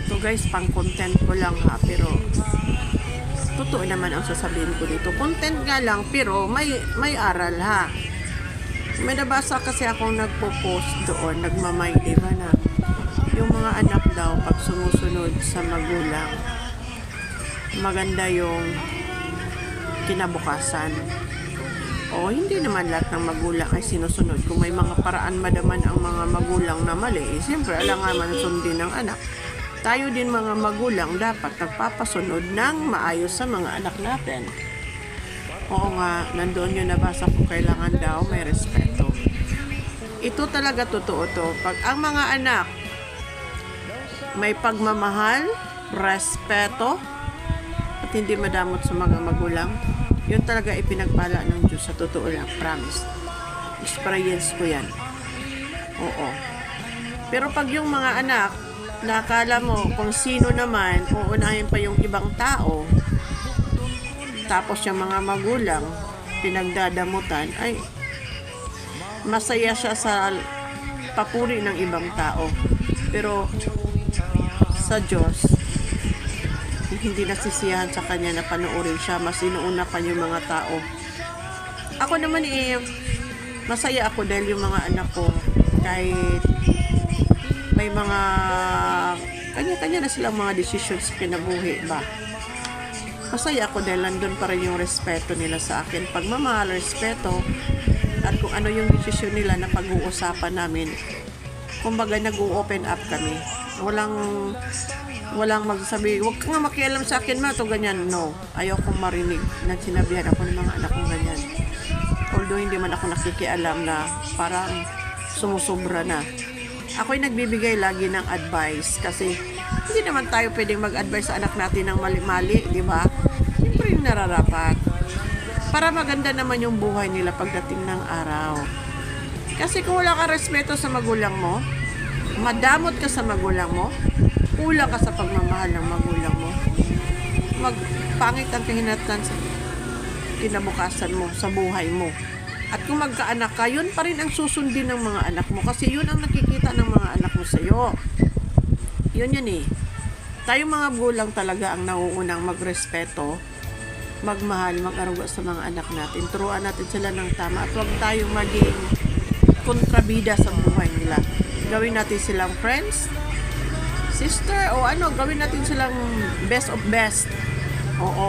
So guys, pang content ko lang ha, pero totoo naman ang sasabihin ko dito. Content nga lang, pero may aral ha. May nabasa kasi akong nagpo-post doon, nagmamay, diba na yung mga anak daw pag sumusunod sa magulang, maganda yung kinabukasan. O hindi naman lahat ng magulang ay sinusunod. Kung may mga paraan madaman ang mga magulang na mali, siyempre alangan sundin ng anak. Tayo din mga magulang dapat nagpapasunod ng maayos sa mga anak natin. Oo nga, nandoon yung nabasa ko, kailangan daw may respeto. Ito talaga totoo to. Pag ang mga anak may pagmamahal, respeto, at hindi madamot sa mga magulang, yun talaga ipinagpala ng Diyos. Sa totoo lang, promise. Experience ko yan. Oo. Pero pag yung mga anak, nakala mo kung sino naman, uunahin pa yung ibang tao, tapos yung mga magulang, pinagdadamutan, ay masaya siya sa papuri ng ibang tao. Pero sa Diyos, hindi nasisiyahan sa kanya na panoorin siya, mas inuuna pa yung mga tao. Ako naman masaya ako dahil yung mga anak ko, kahit may mga kanya-kanya na silang mga decisions sa kinabuhi ba, masaya ako dahil nandun pa rin yung respeto nila sa akin. Pagmamahal, respeto, at kung ano yung desisyon nila na pag-uusapan namin, kumbaga nag-open up kami. Walang magsasabi, huwag ka nga makialam sa akin ma, to ganyan. No, ayaw kong marinig na sinabihan ako ng mga anak kong ganyan. Although hindi man ako nakikialam na parang sumusobra na. Ako'y nagbibigay lagi ng advice kasi hindi naman tayo pwedeng mag-advise sa anak natin ng mali-mali, di ba? Siyempre yung nararapat. Para maganda naman yung buhay nila pagdating ng araw. Kasi kung wala ka respeto sa magulang mo, madamot ka sa magulang mo, kulang ka sa pagmamahal ng magulang mo, magpangit ang kahinatnan sa kinabukasan mo, sa buhay mo. At kung magkaanak ka, yun pa rin ang susundin ng mga anak mo kasi yun ang nakikita ng mga anak mo sa'yo. Yun eh. Tayong mga gulang talaga ang nauunang magrespeto, magmahal, mag-aruga sa mga anak natin. Turuan natin sila ng tama at huwag tayong maging kontrabida sa buhay nila. Gawin natin silang friends, sister, o gawin natin silang best of best. Oo.